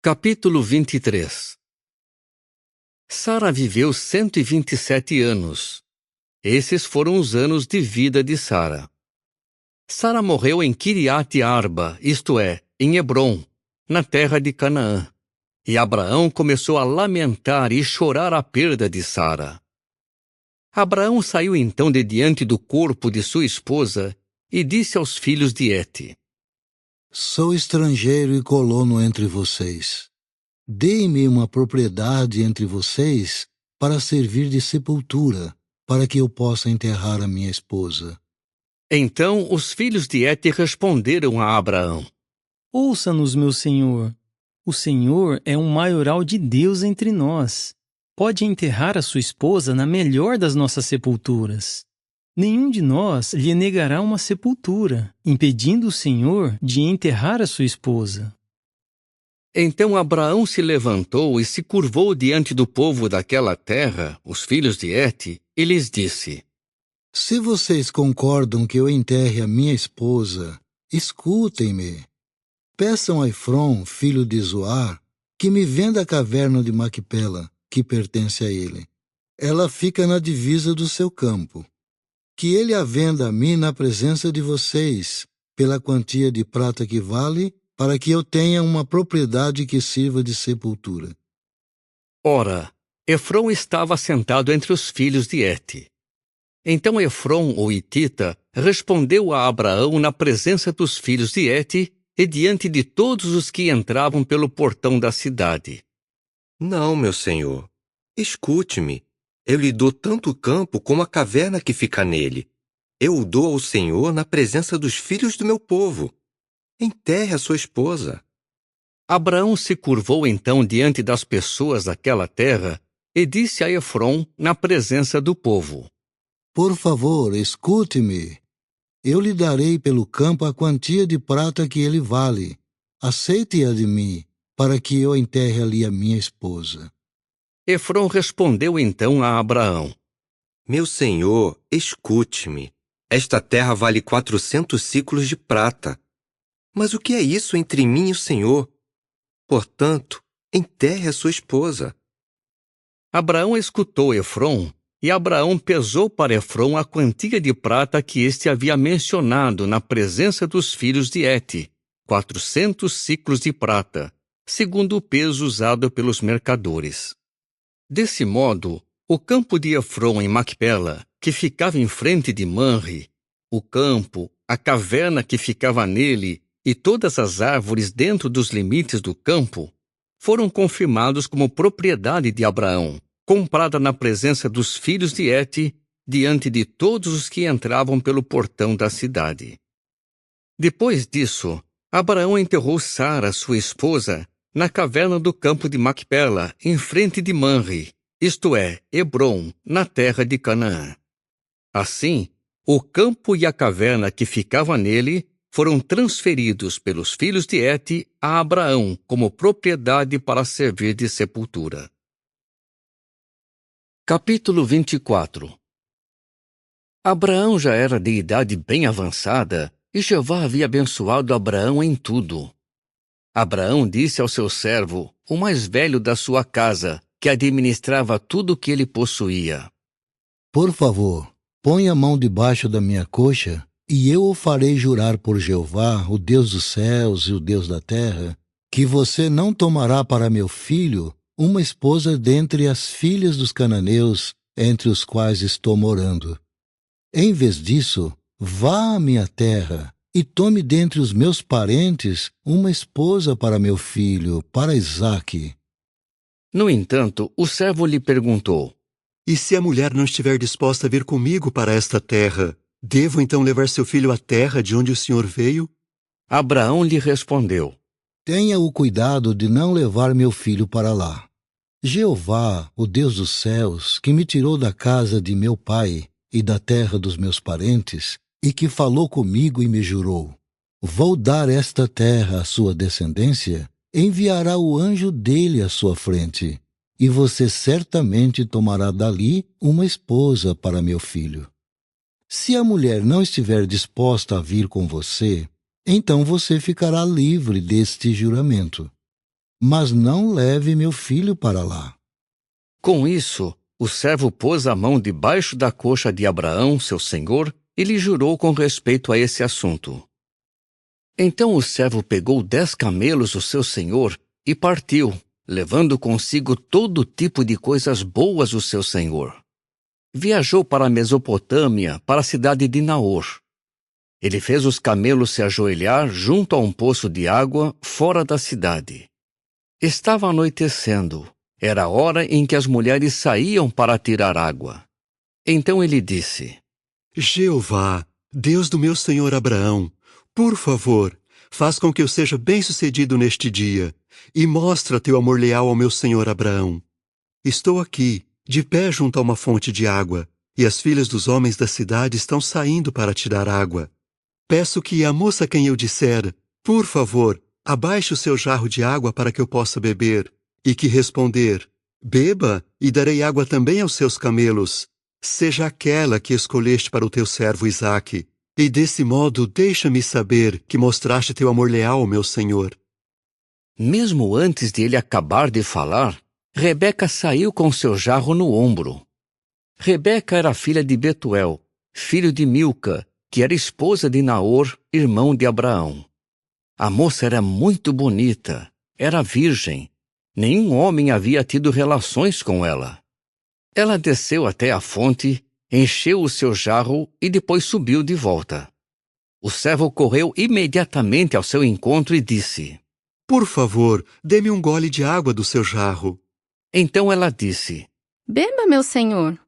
Capítulo 23. Sara viveu 127 anos. Esses foram os anos de vida de Sara. Sara morreu em Quiriate Arba, isto é, em Hebrom, na terra de Canaã. E Abraão começou a lamentar e chorar a perda de Sara. Abraão saiu então de diante do corpo de sua esposa e disse aos filhos de Hete: Sou estrangeiro e colono entre vocês. Deem-me uma propriedade entre vocês para servir de sepultura, para que eu possa enterrar a minha esposa. Então os filhos de Hete responderam a Abraão: Ouça-nos, meu senhor. O Senhor é um maioral de Deus entre nós. Pode enterrar a sua esposa na melhor das nossas sepulturas. Nenhum de nós lhe negará uma sepultura, impedindo o Senhor de enterrar a sua esposa. Então Abraão se levantou e se curvou diante do povo daquela terra, os filhos de Hete, e lhes disse: Se vocês concordam que eu enterre a minha esposa, escutem-me. Peçam a Efrom, filho de Zoar, que me venda a caverna de Macpela, que pertence a ele. Ela fica na divisa do seu campo. Que ele a venda a mim na presença de vocês, pela quantia de prata que vale, para que eu tenha uma propriedade que sirva de sepultura. Ora, Efrom estava sentado entre os filhos de Hete. Então Efrom, o hitita, respondeu a Abraão na presença dos filhos de Hete e diante de todos os que entravam pelo portão da cidade: Não, meu senhor. Escute-me. Eu lhe dou tanto o campo como a caverna que fica nele. Eu o dou ao Senhor na presença dos filhos do meu povo. Enterre a sua esposa. Abraão se curvou então diante das pessoas daquela terra e disse a Efrom na presença do povo: Por favor, escute-me. Eu lhe darei pelo campo a quantia de prata que ele vale. Aceite-a de mim, para que eu enterre ali a minha esposa. Efrom respondeu então a Abraão: Meu senhor, escute-me. Esta terra vale 400 siclos de prata. Mas o que é isso entre mim e o Senhor? Portanto, enterre a sua esposa. Abraão escutou Efrom, e Abraão pesou para Efrom a quantia de prata que este havia mencionado na presença dos filhos de Hete, 400 siclos de prata, segundo o peso usado pelos mercadores. Desse modo, o campo de Efrom em Macpela, que ficava em frente de Manre, o campo, a caverna que ficava nele e todas as árvores dentro dos limites do campo, foram confirmados como propriedade de Abraão, comprada na presença dos filhos de Hete, diante de todos os que entravam pelo portão da cidade. Depois disso, Abraão enterrou Sara, sua esposa, na caverna do campo de Macpela, em frente de Manre, isto é, Hebrom, na terra de Canaã. Assim, o campo e a caverna que ficava nele foram transferidos pelos filhos de Hete a Abraão como propriedade para servir de sepultura. Capítulo 24. Abraão já era de idade bem avançada e Jeová havia abençoado Abraão em tudo. Abraão disse ao seu servo, o mais velho da sua casa, que administrava tudo o que ele possuía: Por favor, põe a mão debaixo da minha coxa, e eu o farei jurar por Jeová, o Deus dos céus e o Deus da terra, que você não tomará para meu filho uma esposa dentre as filhas dos cananeus, entre os quais estou morando. Em vez disso, vá à minha terra e tome dentre os meus parentes uma esposa para meu filho, para Isaque. No entanto, o servo lhe perguntou: E se a mulher não estiver disposta a vir comigo para esta terra, devo então levar seu filho à terra de onde o senhor veio? Abraão lhe respondeu: Tenha o cuidado de não levar meu filho para lá. Jeová, o Deus dos céus, que me tirou da casa de meu pai e da terra dos meus parentes, e que falou comigo e me jurou: Vou dar esta terra à sua descendência, enviará o anjo dele à sua frente, e você certamente tomará dali uma esposa para meu filho. Se a mulher não estiver disposta a vir com você, então você ficará livre deste juramento. mas não leve meu filho para lá. Com isso, o servo pôs a mão debaixo da coxa de Abraão, seu senhor, e lhe jurou com respeito a esse assunto. Então o servo pegou 10 camelos do seu senhor e partiu, levando consigo todo tipo de coisas boas do seu senhor. Viajou para a Mesopotâmia, para a cidade de Naor. Ele fez os camelos se ajoelhar junto a um poço de água fora da cidade. Estava anoitecendo. Era a hora em que as mulheres saíam para tirar água. Então ele disse: Jeová, Deus do meu senhor Abraão, por favor, faz com que eu seja bem-sucedido neste dia e mostra teu amor leal ao meu senhor Abraão. Estou aqui, de pé junto a uma fonte de água, e as filhas dos homens da cidade estão saindo para tirar água. Peço que a moça a quem eu disser, por favor, abaixe o seu jarro de água para que eu possa beber, e que responder, beba, e darei água também aos seus camelos, seja aquela que escolheste para o teu servo Isaque, e desse modo deixa-me saber que mostraste teu amor leal ao meu senhor. Mesmo antes de ele acabar de falar, Rebeca saiu com seu jarro no ombro. Rebeca era filha de Betuel, filho de Milca, que era esposa de Naor, irmão de Abraão. A moça era muito bonita, era virgem. Nenhum homem havia tido relações com ela. Ela desceu até a fonte, encheu o seu jarro e depois subiu de volta. O servo correu imediatamente ao seu encontro e disse: Por favor, dê-me um gole de água do seu jarro. Então ela disse: Beba, meu senhor.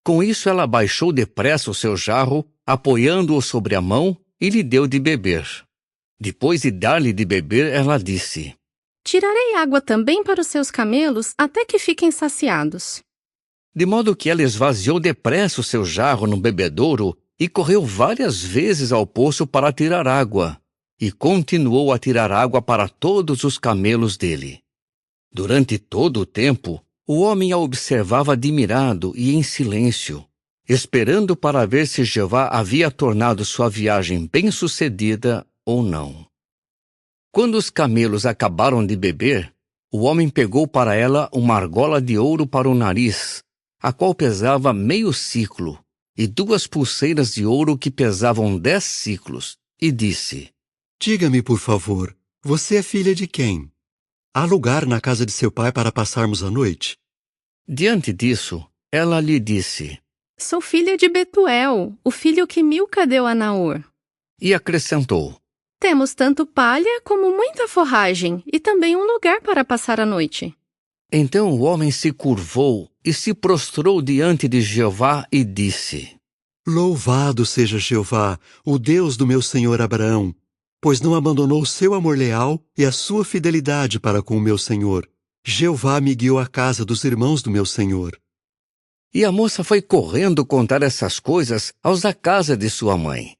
Com isso ela baixou depressa o seu jarro, apoiando-o sobre a mão, e lhe deu de beber. Depois de dar-lhe de beber, ela disse: Tirarei água também para os seus camelos até que fiquem saciados. De modo que ela esvaziou depressa o seu jarro no bebedouro e correu várias vezes ao poço para tirar água, e continuou a tirar água para todos os camelos dele. Durante todo o tempo, o homem a observava admirado e em silêncio, esperando para ver se Jeová havia tornado sua viagem bem-sucedida ou não. Quando os camelos acabaram de beber, o homem pegou para ela uma argola de ouro para o nariz, a qual pesava meio siclo, e 2 pulseiras de ouro que pesavam 10 siclos, e disse: Diga-me, por favor, você é filha de quem? Há lugar na casa de seu pai para passarmos a noite? Diante disso, ela lhe disse: Sou filha de Betuel, o filho que Milca deu a Naor. E acrescentou: Temos tanto palha como muita forragem e também um lugar para passar a noite. Então o homem se curvou e se prostrou diante de Jeová e disse: Louvado seja Jeová, o Deus do meu senhor Abraão, pois não abandonou o seu amor leal e a sua fidelidade para com o meu senhor. Jeová me guiou à casa dos irmãos do meu senhor. E a moça foi correndo contar essas coisas aos da casa de sua mãe.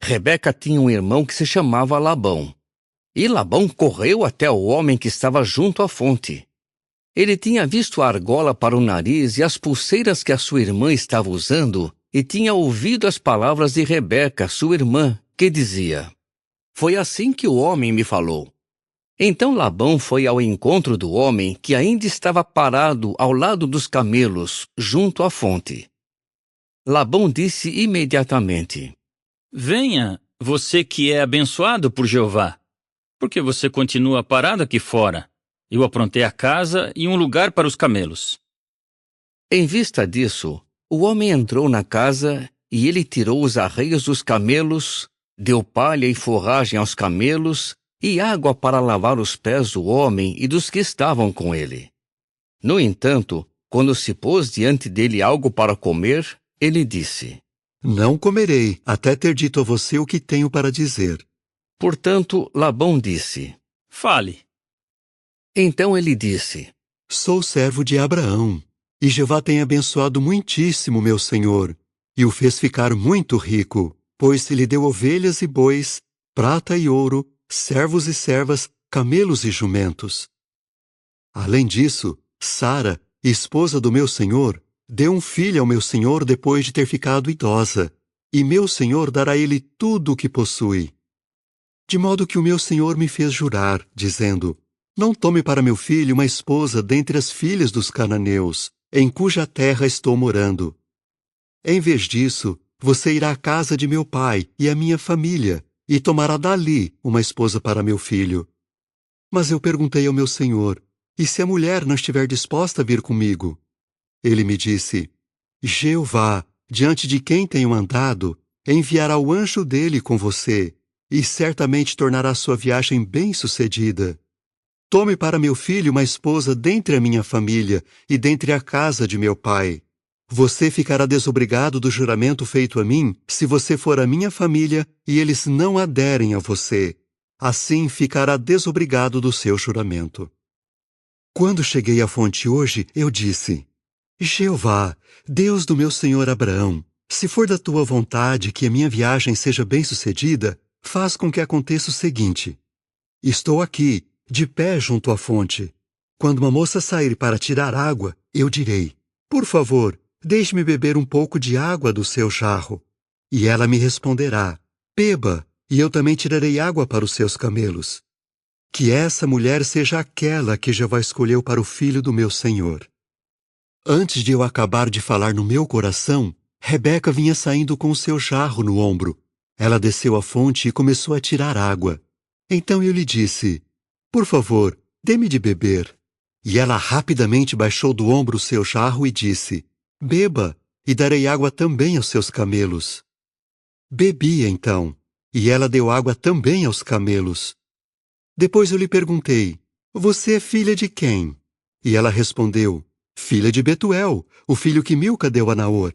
Rebeca tinha um irmão que se chamava Labão. E Labão correu até o homem que estava junto à fonte. Ele tinha visto a argola para o nariz e as pulseiras que a sua irmã estava usando, e tinha ouvido as palavras de Rebeca, sua irmã, que dizia: Foi assim que o homem me falou. Então Labão foi ao encontro do homem que ainda estava parado ao lado dos camelos, junto à fonte. Labão disse imediatamente: Venha, você que é abençoado por Jeová, porque você continua parado aqui fora. Eu aprontei a casa e um lugar para os camelos. Em vista disso, o homem entrou na casa e ele tirou os arreios dos camelos, deu palha e forragem aos camelos e água para lavar os pés do homem e dos que estavam com ele. No entanto, quando se pôs diante dele algo para comer, ele disse: Não comerei, até ter dito a você o que tenho para dizer. Portanto, Labão disse: Fale. Então ele disse: Sou servo de Abraão, e Jeová tem abençoado muitíssimo meu senhor, e o fez ficar muito rico, pois lhe deu ovelhas e bois, prata e ouro, servos e servas, camelos e jumentos. Além disso, Sara, esposa do meu senhor, deu um filho ao meu senhor depois de ter ficado idosa, e meu senhor dará a ele tudo o que possui. De modo que o meu senhor me fez jurar, dizendo: Não tome para meu filho uma esposa dentre as filhas dos cananeus, em cuja terra estou morando. Em vez disso, você irá à casa de meu pai e à minha família, e tomará dali uma esposa para meu filho. Mas eu perguntei ao meu senhor, e se a mulher não estiver disposta a vir comigo? Ele me disse, Jeová, diante de quem tenho andado, enviará o anjo dele com você, e certamente tornará sua viagem bem-sucedida. Tome para meu filho uma esposa dentre a minha família e dentre a casa de meu pai. Você ficará desobrigado do juramento feito a mim, se você for a minha família e eles não aderem a você. Assim ficará desobrigado do seu juramento. Quando cheguei à fonte hoje, eu disse, Jeová, Deus do meu senhor Abraão, se for da tua vontade que a minha viagem seja bem-sucedida, faz com que aconteça o seguinte. Estou aqui, de pé junto à fonte. Quando uma moça sair para tirar água, eu direi, por favor, deixe-me beber um pouco de água do seu jarro. E ela me responderá, beba, e eu também tirarei água para os seus camelos. Que essa mulher seja aquela que Jeová escolheu para o filho do meu senhor. Antes de eu acabar de falar no meu coração, Rebeca vinha saindo com o seu jarro no ombro. Ela desceu à fonte e começou a tirar água. Então eu lhe disse, por favor, dê-me de beber. E ela rapidamente baixou do ombro o seu jarro e disse, beba, e darei água também aos seus camelos. Bebi então, e ela deu água também aos camelos. Depois eu lhe perguntei, você é filha de quem? E ela respondeu, filha de Betuel, o filho que Milca deu a Naor.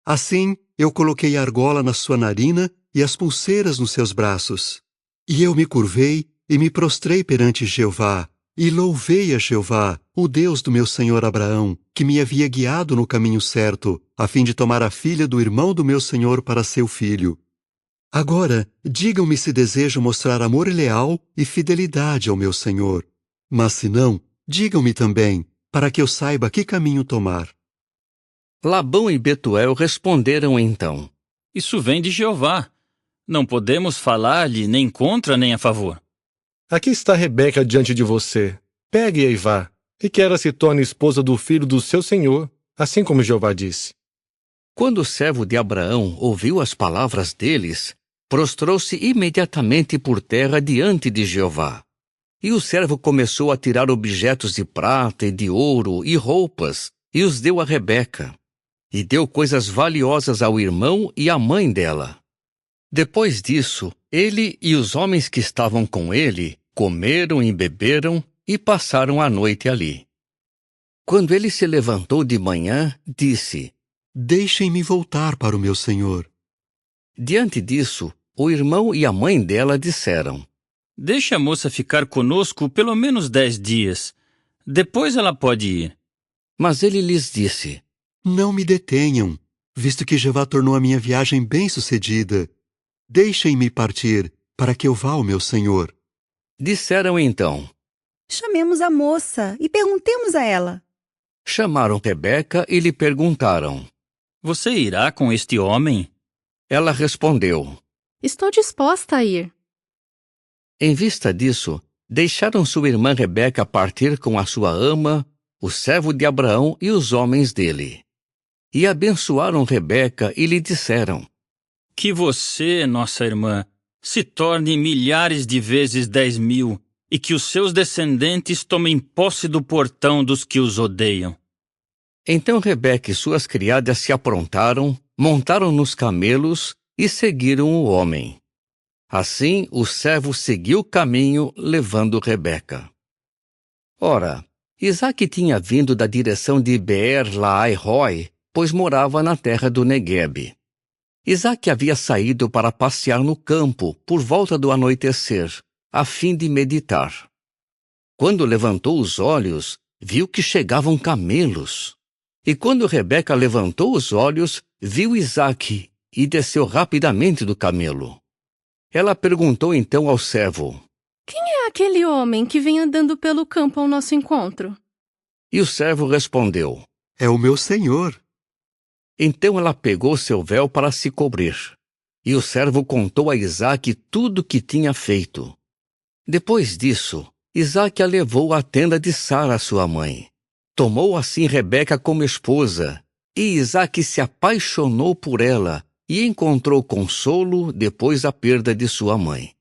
Assim, eu coloquei a argola na sua narina e as pulseiras nos seus braços. E eu me curvei e me prostrei perante Jeová, e louvei a Jeová, o Deus do meu senhor Abraão, que me havia guiado no caminho certo, a fim de tomar a filha do irmão do meu senhor para seu filho. Agora, digam-me se desejam mostrar amor leal e fidelidade ao meu senhor. Mas se não, digam-me também, para que eu saiba que caminho tomar. Labão e Betuel responderam então, Isso vem de Jeová. Não podemos falar-lhe nem contra nem a favor. Aqui está Rebeca diante de você. Pegue-a e vá, e que ela se torne esposa do filho do seu senhor, assim como Jeová disse. Quando o servo de Abraão ouviu as palavras deles, prostrou-se imediatamente por terra diante de Jeová. E o servo começou a tirar objetos de prata e de ouro e roupas, e os deu a Rebeca. E deu coisas valiosas ao irmão e à mãe dela. Depois disso, ele e os homens que estavam com ele comeram e beberam e passaram a noite ali. Quando ele se levantou de manhã, disse, Deixem-me voltar para o meu senhor. Diante disso, o irmão e a mãe dela disseram, Deixe a moça ficar conosco pelo menos 10 dias. Depois ela pode ir. Mas ele lhes disse, Não me detenham, visto que Jeová tornou a minha viagem bem-sucedida. Deixem-me partir, para que eu vá ao meu senhor. Disseram então, Chamemos a moça e perguntemos a ela. Chamaram Rebeca e lhe perguntaram. Você irá com este homem? Ela respondeu, Estou disposta a ir. Em vista disso, deixaram sua irmã Rebeca partir com a sua ama, o servo de Abraão e os homens dele. E abençoaram Rebeca e lhe disseram, Que você, nossa irmã, se torne milhares de vezes 10.000 e que os seus descendentes tomem posse do portão dos que os odeiam. Então Rebeca e suas criadas se aprontaram, montaram nos camelos e seguiram o homem. Assim, o servo seguiu o caminho, levando Rebeca. Ora, Isaque tinha vindo da direção de Beer-Lahai-Roi, pois morava na terra do Neguebe. Isaque havia saído para passear no campo por volta do anoitecer, a fim de meditar. Quando levantou os olhos, viu que chegavam camelos. E quando Rebeca levantou os olhos, viu Isaque e desceu rapidamente do camelo. Ela perguntou então ao servo, Quem é aquele homem que vem andando pelo campo ao nosso encontro? E o servo respondeu, É o meu senhor. Então ela pegou seu véu para se cobrir. E o servo contou a Isaque tudo o que tinha feito. Depois disso, Isaque a levou à tenda de Sara, sua mãe. Tomou assim Rebeca como esposa, e Isaque se apaixonou por ela e encontrou consolo depois da perda de sua mãe.